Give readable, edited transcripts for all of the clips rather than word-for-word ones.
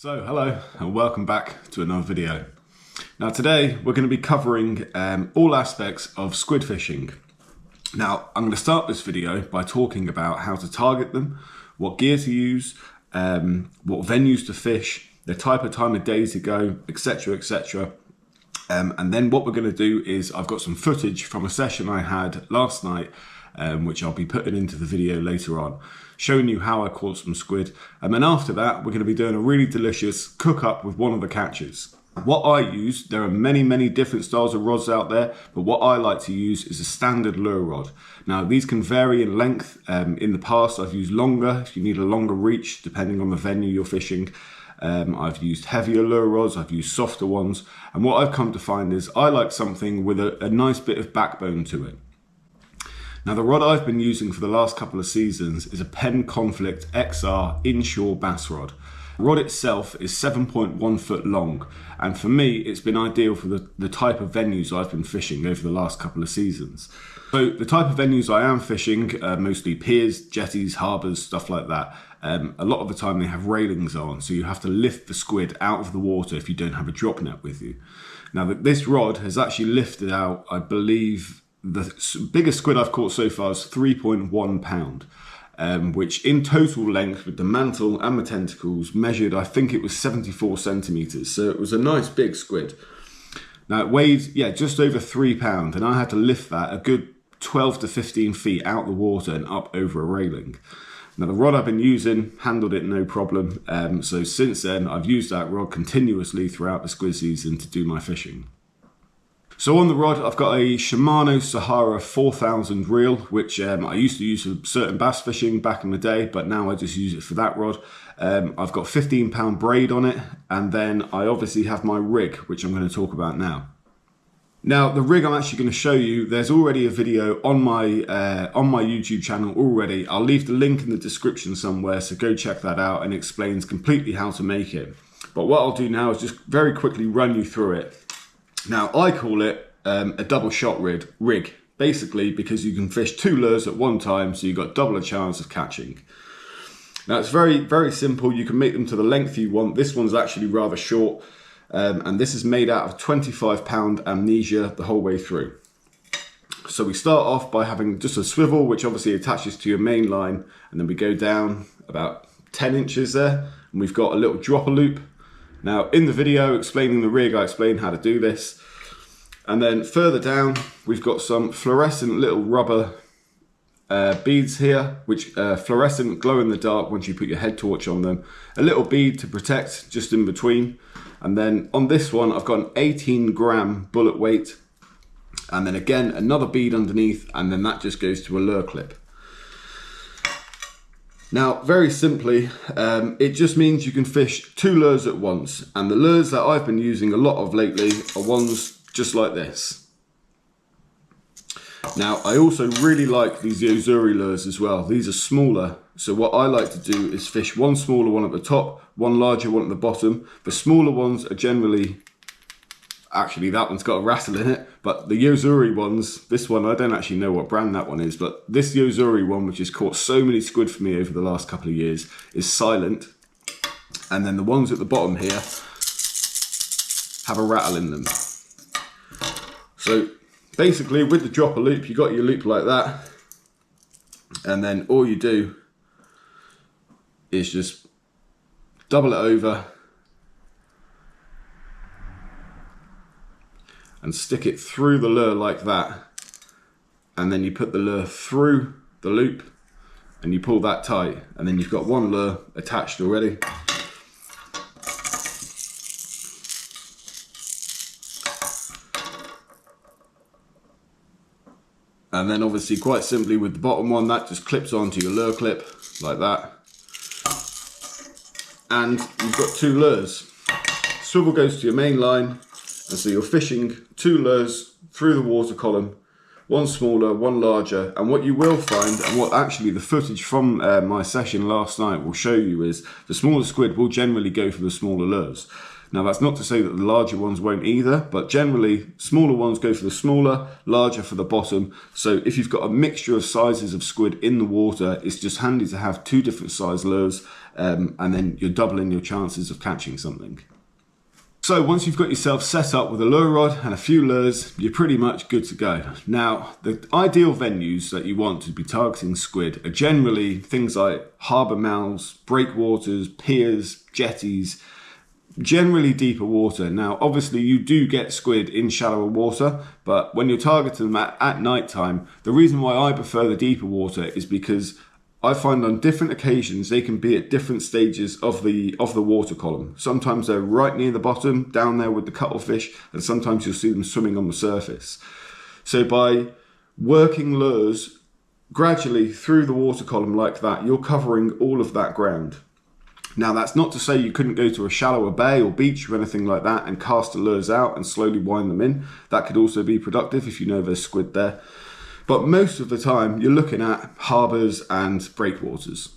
So hello and welcome back to another video. Now today we're going to be covering all aspects of squid fishing. Now I'm going to start this video by talking about how to target them, what gear to use, what venues to fish, the type of time of day to go, etc, etc. And then what we're going to do is I've got some footage from a session I had last night, which I'll be putting into the video later on, showing you how I caught some squid. And then after that, we're going to be doing a really delicious cook up with one of the catches. What I use, there are many different styles of rods out there, but what I like to use is a standard lure rod. Now these can vary in length. In the past I've used longer, if you need a longer reach, depending on the venue you're fishing. I've used heavier lure rods, I've used softer ones. And what I've come to find is I like something with a nice bit of backbone to it. Now the rod I've been using for the last couple of seasons is a Penn Conflict XR inshore bass rod. The rod itself is 7.1 foot long, and for me it's been ideal for the type of venues I've been fishing over the last couple of seasons. So the type of venues I am fishing, mostly piers, jetties, harbours, stuff like that. A lot of the time they have railings on, so you have to lift the squid out of the water if you don't have a drop net with you. Now this rod has actually lifted out, I believe, the biggest squid I've caught so far is 3.1 pound, which in total length with the mantle and the tentacles measured, I think it was 74 centimetres. So it was a nice big squid. Now it weighed, just over 3 pounds, and I had to lift that a good 12 to 15 feet out the water and up over a railing. Now the rod I've been using handled it no problem. So since then I've used that rod continuously throughout the squid season to do my fishing. So on the rod, I've got a Shimano Sahara 4000 reel, which I used to use for certain bass fishing back in the day, but now I just use it for that rod. I've got 15-pound braid on it, and then I obviously have my rig, which I'm going to talk about now. Now, the rig I'm actually going to show you, there's already a video on my YouTube channel already. I'll leave the link in the description somewhere, so go check that out, and it explains completely how to make it. But what I'll do now is just very quickly run you through it. Now, I call it a double shot rig, basically because you can fish 2 lures at one time, so you've got double a chance of catching. Now, it's very simple. You can make them to the length you want. This one's actually rather short, and this is made out of 25-pound amnesia the whole way through. So we start off by having just a swivel, which obviously attaches to your main line, and then we go down about 10 inches there, and we've got a little dropper loop. Now in the video explaining the rig, I explained how to do this. And then further down, we've got some fluorescent little rubber beads here, which fluorescent, glow in the dark once you put your head torch on them. A little bead to protect just in between. And then on this one, I've got an 18-gram bullet weight. And then again, another bead underneath, and then that just goes to a lure clip. Now, very simply, it just means you can fish 2 lures at once. And the lures that I've been using a lot of lately are ones just like this. Now, I also really like these Yozuri lures as well. These are smaller. So what I like to do is fish one smaller one at the top, one larger one at the bottom. The smaller ones are generally, actually that one's got a rattle in it, but the Yozuri ones, this one, I don't actually know what brand that one is, but this Yozuri one, which has caught so many squid for me over the last couple of years, is silent. And then the ones at the bottom here have a rattle in them. So basically with the dropper loop, you got your loop like that, and then all you do is just double it over and stick it through the lure like that, and then you put the lure through the loop and you pull that tight, and then you've got one lure attached already. And then obviously quite simply with the bottom one, that just clips onto your lure clip like that, and you've got 2 lures. Swivel goes to your main line. And so you're fishing 2 lures through the water column, one smaller, one larger. And what you will find, and what actually the footage from my session last night will show you, is the smaller squid will generally go for the smaller lures. Now that's not to say that the larger ones won't either, but generally smaller ones go for the smaller, larger for the bottom. So if you've got a mixture of sizes of squid in the water, it's just handy to have two different size lures, and then you're doubling your chances of catching something. So once you've got yourself set up with a lure rod and a few lures, you're pretty much good to go. Now, the ideal venues that you want to be targeting squid are generally things like harbour mouths, breakwaters, piers, jetties, generally deeper water. Now, obviously you do get squid in shallower water, but when you're targeting them at night time, the reason why I prefer the deeper water is because I find on different occasions they can be at different stages of the water column. Sometimes they're right near the bottom, down there with the cuttlefish, and sometimes you'll see them swimming on the surface. So by working lures gradually through the water column like that, you're covering all of that ground. Now that's not to say you couldn't go to a shallower bay or beach or anything like that and cast the lures out and slowly wind them in. That could also be productive if you know there's squid there. But most of the time, you're looking at harbours and breakwaters.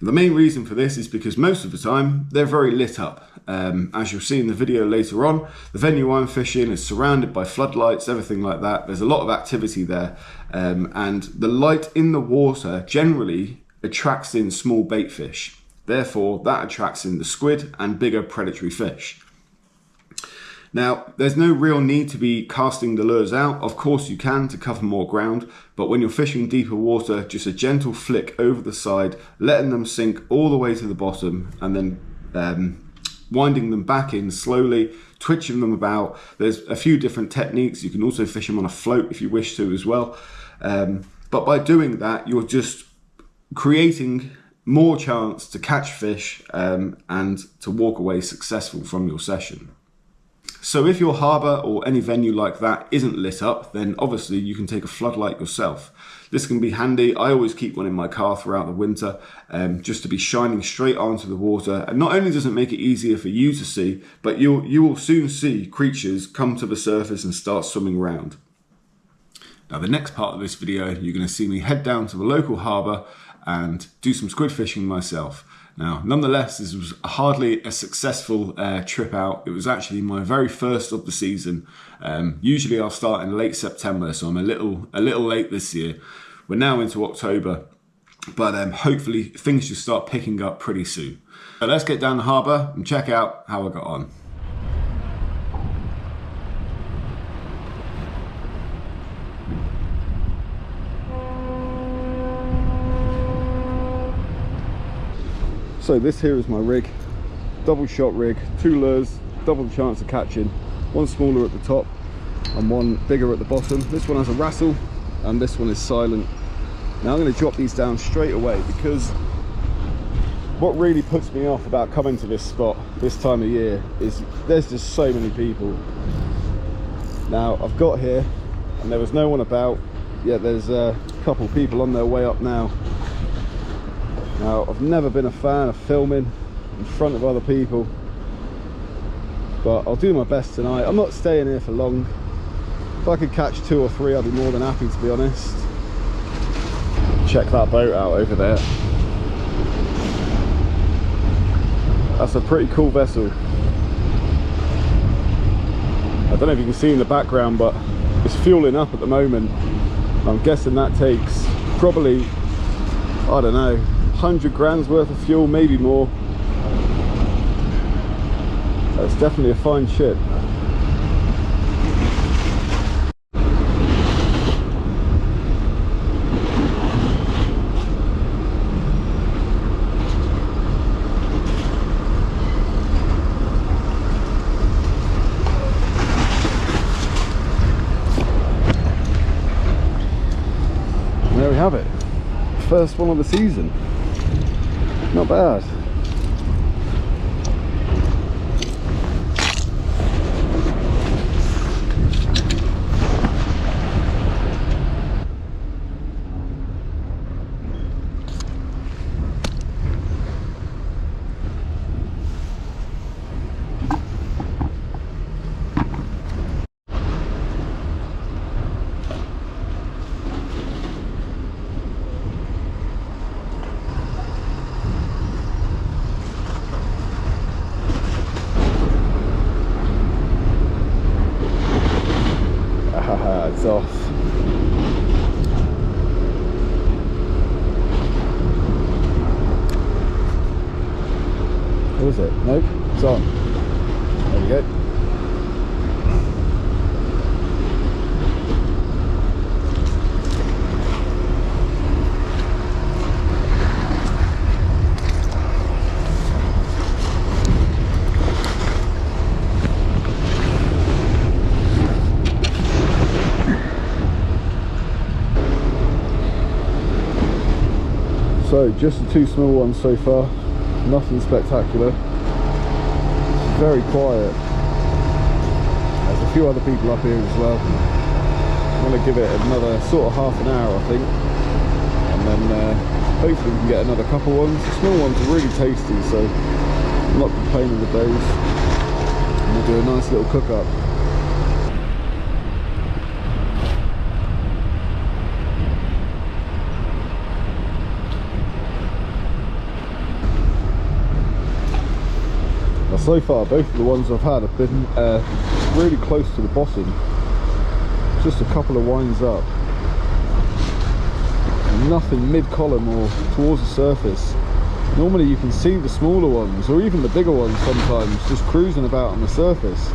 The main reason for this is because most of the time, they're very lit up. As you'll see in the video later on, the venue I'm fishing is surrounded by floodlights, everything like that. There's a lot of activity there. And the light in the water generally attracts in small bait fish. Therefore, that attracts in the squid and bigger predatory fish. Now, there's no real need to be casting the lures out. Of course you can to cover more ground, but when you're fishing deeper water, just a gentle flick over the side, letting them sink all the way to the bottom, and then winding them back in slowly, twitching them about. There's a few different techniques. You can also fish them on a float if you wish to as well. But by doing that, you're just creating more chance to catch fish and to walk away successful from your session. So if your harbour or any venue like that isn't lit up, then obviously you can take a floodlight yourself. This can be handy. I always keep one in my car throughout the winter, just to be shining straight onto the water. And not only does it make it easier for you to see, but you will soon see creatures come to the surface and start swimming around. Now the next part of this video, you're going to see me head down to the local harbour and do some squid fishing myself. Now, nonetheless, this was hardly a successful trip out. It was actually my very first of the season. Usually I'll start in late September, so I'm a little late this year. We're now into October, but hopefully things should start picking up pretty soon. So let's get down the harbour and check out how I got on. So this here is my rig, double shot rig, 2 lures, double the chance of catching, one smaller at the top and one bigger at the bottom. This one has a wrestle and this one is silent. Now I'm going to drop these down straight away because what really puts me off about coming to this spot this time of year is there's just so many people. Now I've got here and there was no one about, yet there's a couple people on their way up now. Now, I've never been a fan of filming in front of other people, but I'll do my best tonight. I'm not staying here for long. If I could catch 2 or 3, I'd be more than happy, to be honest. Check that boat out over there. That's a pretty cool vessel. I don't know if you can see in the background, but it's fueling up at the moment. I'm guessing that takes probably, I don't know, 100 grand's worth of fuel, maybe more. That's definitely a fine ship. And there we have it. First one of the season. Not bad. it's off. What is it? Nope, it's on. There we go. So just the two small ones so far, nothing spectacular. It's very quiet. There's a few other people up here as well. I'm going to give it another sort of half an hour, I think, and then hopefully we can get another couple ones. The small ones are really tasty, so I'm not complaining with those. And we'll do a nice little cook up. So far, both of the ones I've had have been really close to the bottom, just a couple of winds up, and nothing mid-column or towards the surface. Normally you can see the smaller ones, or even the bigger ones sometimes, just cruising about on the surface,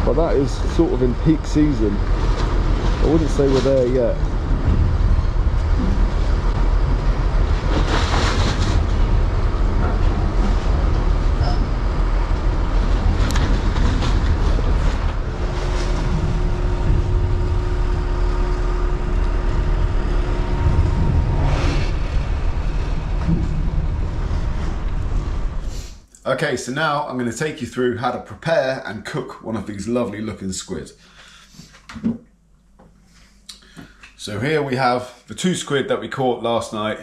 but that is sort of in peak season. I wouldn't say we're there yet. Okay, so now I'm going to take you through how to prepare and cook one of these lovely looking squid. So here we have the two squid that we caught last night.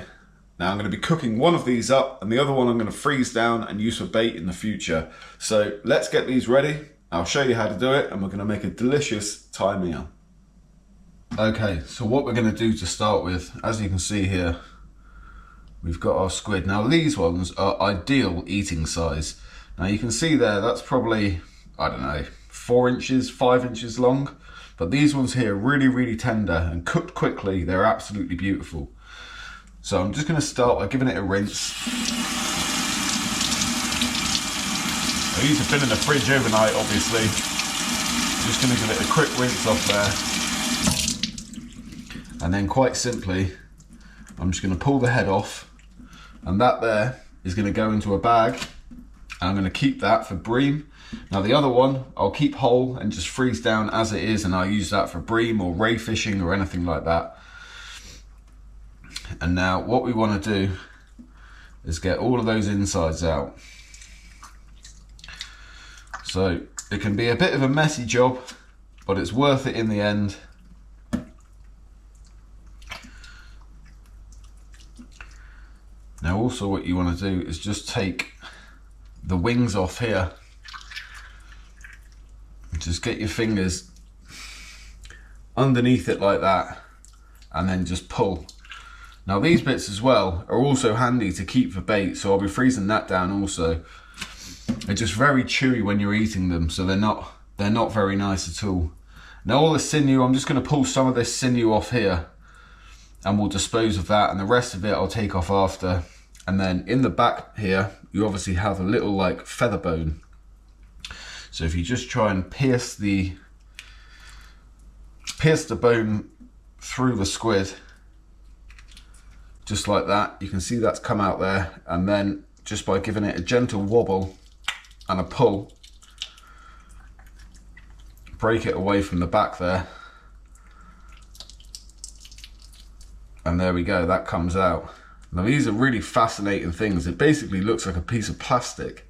Now I'm going to be cooking one of these up and the other one I'm going to freeze down and use for bait in the future. So let's get these ready. I'll show you how to do it and we're going to make a delicious Thai meal. Okay, so what we're going to do to start with, as you can see here, we've got our squid. Now these ones are ideal eating size. Now you can see there, that's probably, I don't know, 4 inches, 5 inches long. But these ones here are really, really tender and cooked quickly. They're absolutely beautiful. So I'm just gonna start by giving it a rinse. These have been in the fridge overnight, obviously. I'm just gonna give it a quick rinse off there. And then quite simply, I'm just gonna pull the head off. And that there is going to go into a bag. I'm going to keep that for bream. Now the other one I'll keep whole and just freeze down as it is, and I'll use that for bream or ray fishing or anything like that. And now what we want to do is get all of those insides out. So it can be a bit of a messy job, but it's worth it in the end. Now also what you want to do is just take the wings off here. Just get your fingers underneath it like that and then just pull. Now these bits as well are also handy to keep for bait, so I'll be freezing that down also. They're just very chewy when you're eating them, so they're not very nice at all. Now all the sinew, I'm just going to pull some of this sinew off here and we'll dispose of that, and the rest of it I'll take off after. And then in the back here you obviously have a little like feather bone, so if you just try and pierce the bone through the squid just like that, you can see that's come out there, and then just by giving it a gentle wobble and a pull, break it away from the back there. And there we go, that comes out. Now these are really fascinating things. It basically looks like a piece of plastic.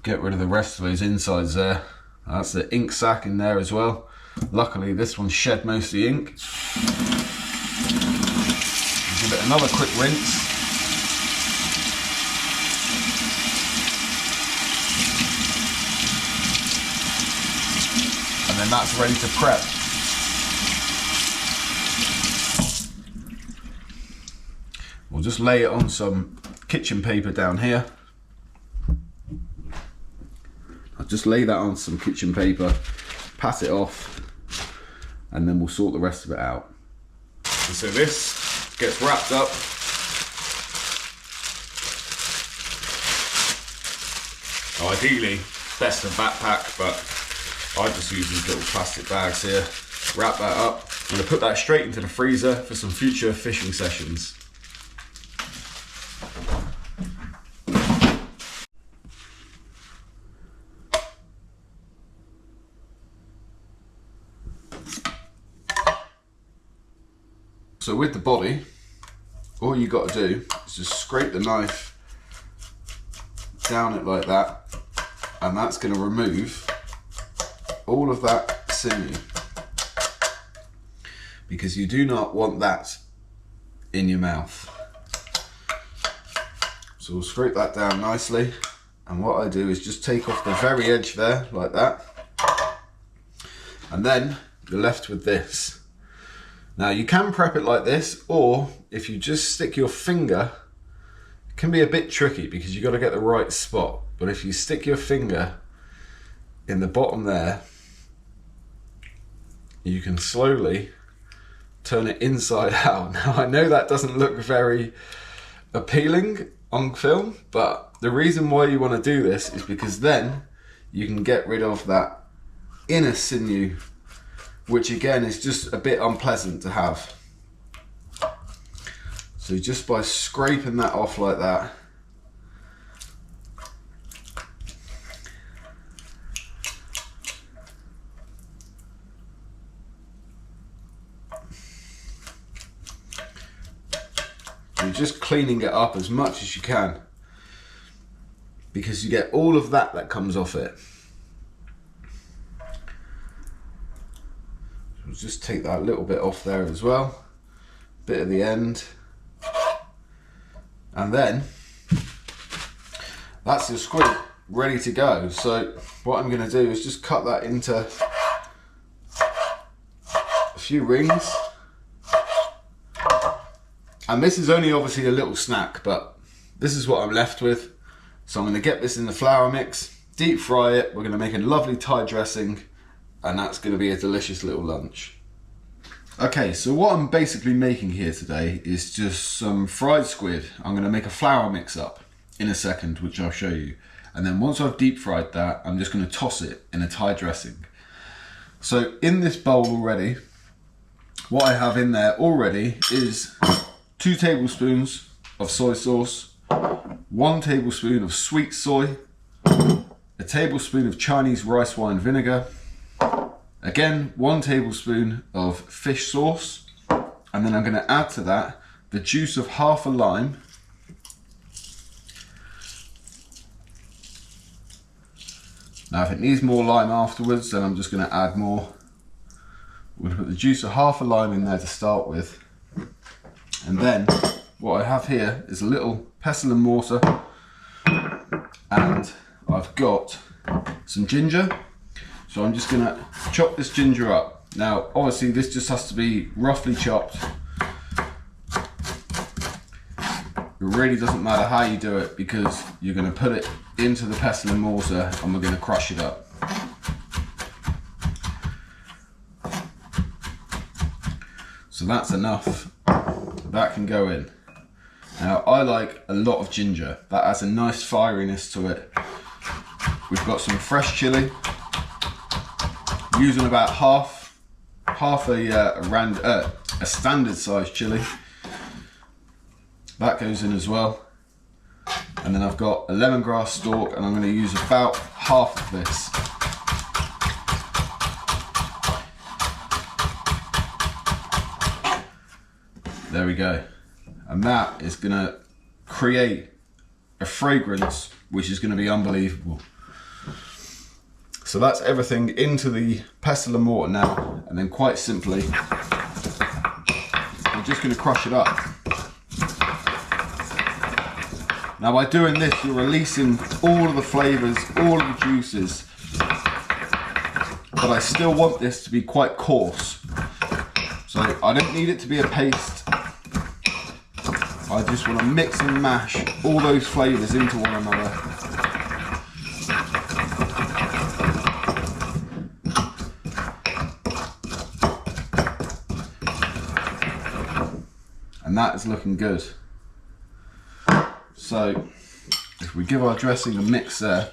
Get rid of the rest of those insides there. That's the ink sac in there as well. Luckily this one shed most of the ink. Give it another quick rinse. And then that's ready to prep. We'll just lay it on some kitchen paper down here. I'll just lay that on some kitchen paper, pat it off, and then we'll sort the rest of it out. And so this gets wrapped up. Ideally, best a backpack, but I just use these little plastic bags here. Wrap that up. I'm going to put that straight into the freezer for some future fishing sessions. So with the body, all you got to do is just scrape the knife down it like that, and that's going to remove all of that sinew, because you do not want that in your mouth. So we'll scrape that down nicely, and what I do is just take off the very edge there like that, and then you're left with this. Now you can prep it like this, or if you just stick your finger, it can be a bit tricky because you've got to get the right spot, but if you stick your finger in the bottom there, you can slowly turn it inside out. Now I know that doesn't look very appealing on film, but the reason why you want to do this is because then you can get rid of that inner sinew, which again is just a bit unpleasant to have. So just by scraping that off like that, you're just cleaning it up as much as you can, because you get all of that comes off it. So just take that little bit off there as well, bit at the end, and then that's the squid ready to go. So what I'm going to do is just cut that into a few rings. And this is only obviously a little snack, but this is what I'm left with. So I'm going to get this in the flour mix, deep fry it. We're going to make a lovely Thai dressing, and that's going to be a delicious little lunch. Okay, so what I'm basically making here today is just some fried squid. I'm going to make a flour mix up in a second, which I'll show you. And then once I've deep fried that, I'm just going to toss it in a Thai dressing. So in this bowl already, what I have in there already is 2 tablespoons of soy sauce, 1 tablespoon of sweet soy, a tablespoon of Chinese rice wine vinegar, again 1 tablespoon of fish sauce, and then I'm going to add to that the juice of half a lime, now if it needs more lime afterwards, then I'm just going to add more. We're going to put the juice of half a lime in there to start with. And then what I have here is a little pestle and mortar, and I've got some ginger. So I'm just gonna chop this ginger up. Now obviously this just has to be roughly chopped. It really doesn't matter how you do it, because you're gonna put it into the pestle and mortar and we're gonna crush it up. So that's enough. That can go in. Now I like a lot of ginger. That adds a nice fieriness to it. We've got some fresh chili. Using about half a standard size chili. That goes in as well. And then I've got a lemongrass stalk, and I'm going to use about half of this. There we go. And that is going to create a fragrance which is going to be unbelievable. So that's everything into the pestle and mortar now, and then quite simply I'm just going to crush it up. Now by doing this, you're releasing all of the flavours, all of the juices, but I still want this to be quite coarse. So I don't need it to be a paste. I I just want to mix and mash all those flavours into one another. And that is looking good. So if we give our dressing a mix there,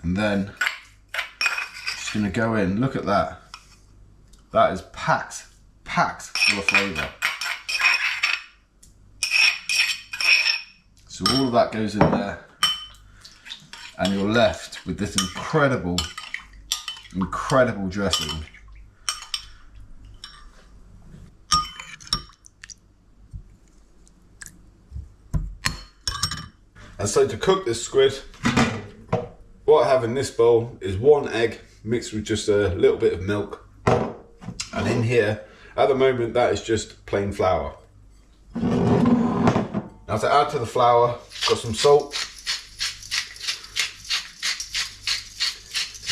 and then just going to go in, look at that. That is packed full of flavour. So all of that goes in there, and you're left with this incredible dressing. And so to cook this squid, what I have in this bowl is 1 egg mixed with just a little bit of milk. And in here, at the moment, that is just plain flour. Now to add to the flour, got some salt.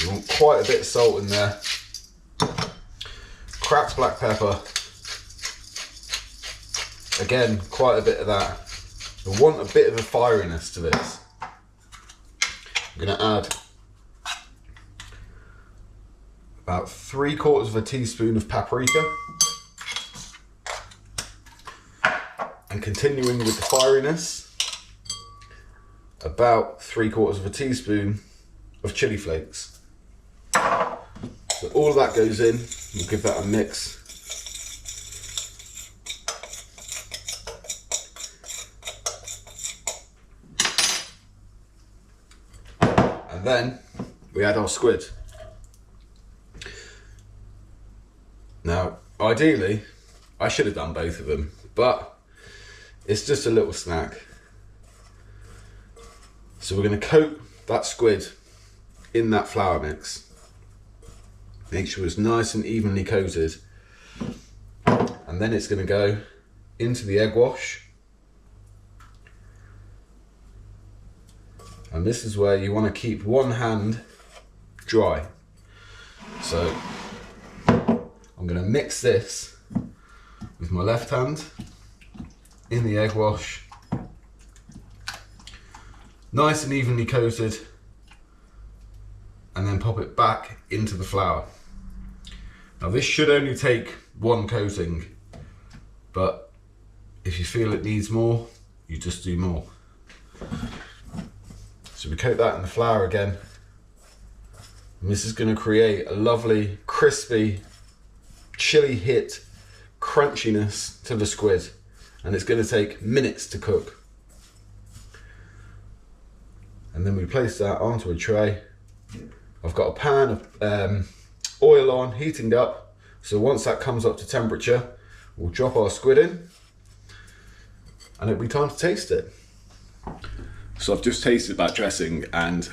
You want quite a bit of salt in there. Cracked black pepper. Again, quite a bit of that. I want a bit of a fieriness to this. I'm going to add about 3/4 teaspoon of paprika. And continuing with the fieriness, about 3/4 teaspoon of chili flakes. So all of that goes in. We'll give that a mix. And then we add our squid. Now, ideally, I should have done both of them, but it's just a little snack. So we're going to coat that squid in that flour mix. Make sure it's nice and evenly coated. And then it's going to go into the egg wash. And this is where you want to keep one hand dry. So I'm going to mix this with my left hand in the egg wash. Nice and evenly coated. And then pop it back into the flour. Now this should only take 1 coating, but if you feel it needs more, you just do more. So we coat that in the flour again. And this is going to create a lovely, crispy, chili hit crunchiness to the squid. And it's going to take minutes to cook. And then we place that onto a tray. I've got a pan of oil on, heating up. So once that comes up to temperature, we'll drop our squid in. And it'll be time to taste it. So I've just tasted that dressing and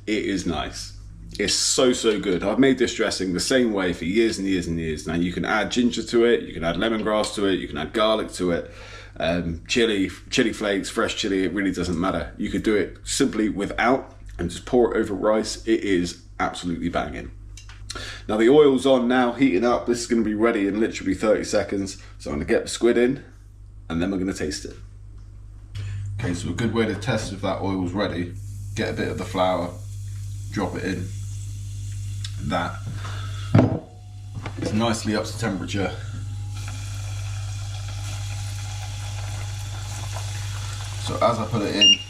it is nice. It's so good. I've made this dressing the same way for years and years and years. Now you can add ginger to it, you can add lemongrass to it, you can add garlic to it, chili flakes, fresh chili, it really doesn't matter. You could do it simply without and just pour it over rice. It is absolutely banging. Now the oil's on now, heating up. This is going to be ready in literally 30 seconds. So I'm going to get the squid in and then we're going to taste it. Okay, so a good way to test if that oil's ready, get a bit of the flour, drop it in. And that is nicely up to temperature. So as I put it in,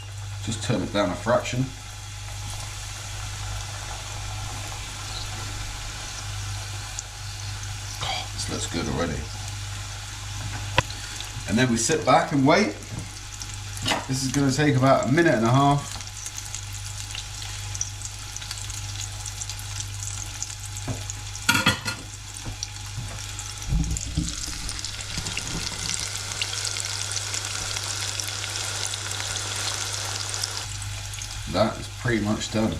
just turn it down a fraction. Oh, this looks good already. And then we sit back and wait. This is going to take about 1.5 minutes. That is pretty much done.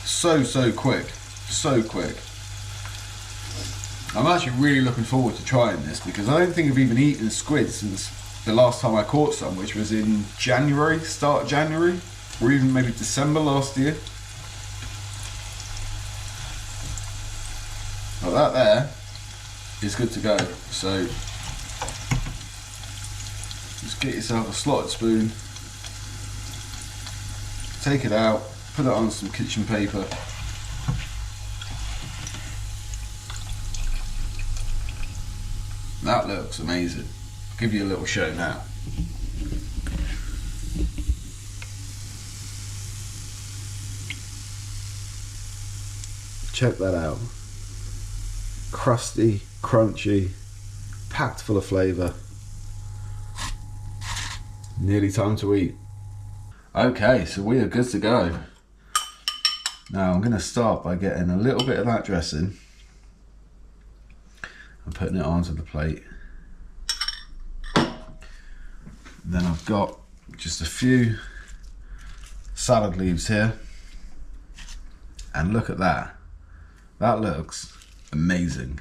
So quick, so quick. I'm actually really looking forward to trying this because I don't think I've even eaten squid since the last time I caught some, which was in January, start of January, or even maybe December last year. Like that there is good to go. So just get yourself a slotted spoon, take it out, put it on some kitchen paper. That looks amazing. I'll give you a little show now. Check that out. Crusty, crunchy, packed full of flavour. Nearly time to eat. Okay, so we are good to go. Now I'm going to start by getting a little bit of that dressing and putting it onto the plate. Then I've got just a few salad leaves here, and look at that. That looks amazing.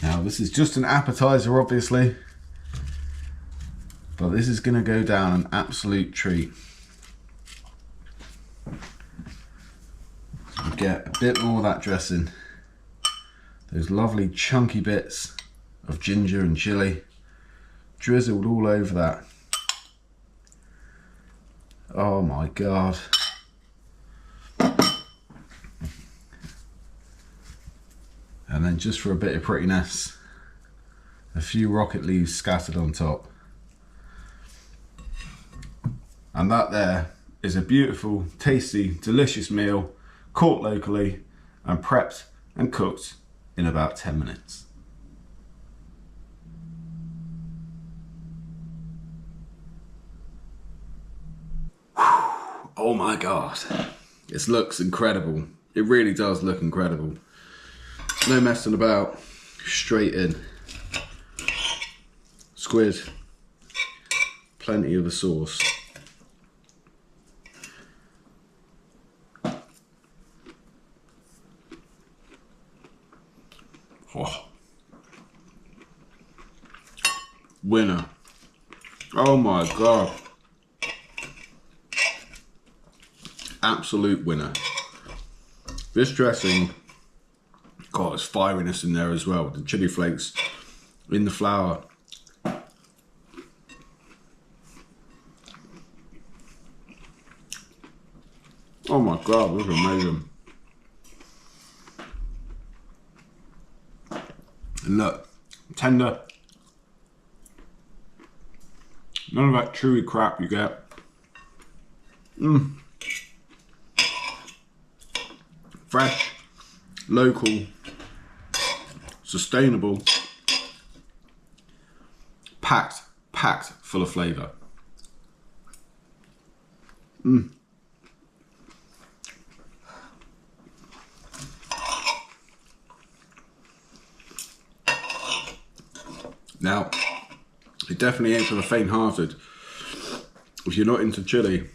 Now this is just an appetizer obviously, but this is going to go down an absolute treat. So we get a bit more of that dressing, those lovely chunky bits of ginger and chili drizzled all over that. Oh my God. And then just for a bit of prettiness, a few rocket leaves scattered on top. And that there is a beautiful, tasty, delicious meal, caught locally and prepped and cooked in about 10 minutes. Oh my God, this looks incredible. It really does look incredible. No messing about, straight in. Squid, plenty of the sauce. Oh. Winner. Oh my God. Absolute winner. This dressing, God, there's fieriness in there as well. The chili flakes in the flour. Oh my God, this is amazing. And look, tender. None of that chewy crap you get. Fresh, local, sustainable, packed full of flavour. Now, it definitely ain't for the faint-hearted. If you're not into chili,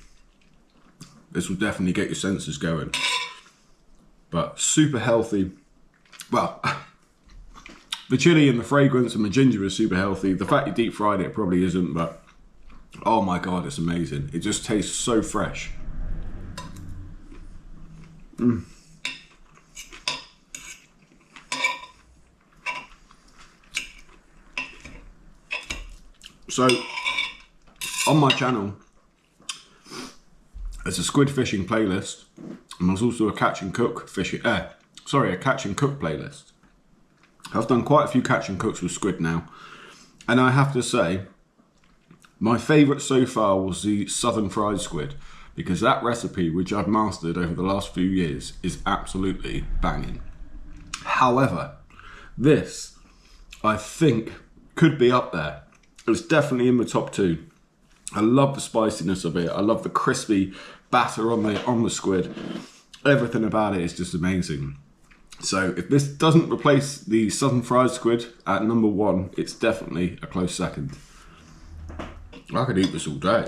this will definitely get your senses going. But super healthy. Well, the chili and the fragrance and the ginger is super healthy. The fact you deep fried it probably isn't, but oh my God, it's amazing. It just tastes so fresh. So, on my channel, there's a squid fishing playlist, and there's also a catch and cook a catch and cook playlist. I've done quite a few catch and cooks with squid now, and I have to say, my favourite so far was the southern fried squid, because that recipe, which I've mastered over the last few years, is absolutely banging. However, this, I think, could be up there. It's definitely in the top 2. I love the spiciness of it. I love the crispy batter on the squid. Everything about it is just amazing. So if this doesn't replace the southern fried squid at number 1, it's definitely a close second. I could eat this all day.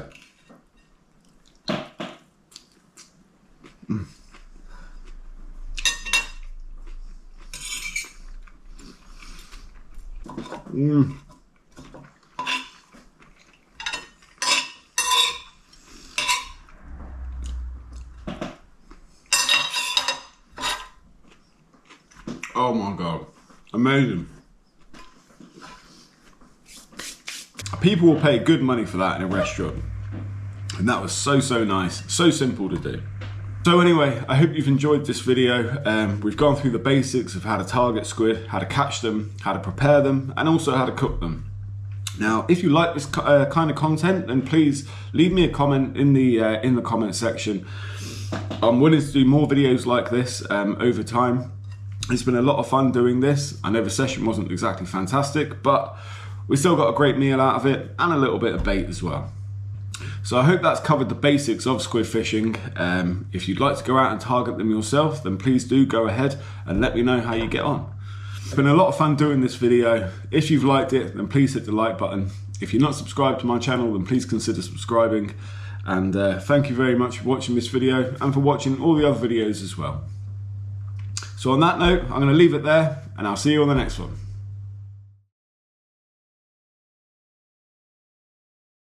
Oh my God, amazing. People will pay good money for that in a restaurant. And that was so nice, so simple to do. So anyway, I hope you've enjoyed this video. We've gone through the basics of how to target squid, how to catch them, how to prepare them, and also how to cook them. Now, if you like this kind of content, then please leave me a comment in the comment section. I'm willing to do more videos like this over time. It's been a lot of fun doing this. I know the session wasn't exactly fantastic, but we still got a great meal out of it and a little bit of bait as well. So I hope that's covered the basics of squid fishing. If you'd like to go out and target them yourself, then please do go ahead and let me know how you get on. It's been a lot of fun doing this video. If you've liked it, then please hit the like button. If you're not subscribed to my channel, then please consider subscribing. And thank you very much for watching this video and for watching all the other videos as well. So on that note, I'm going to leave it there, and I'll see you on the next one.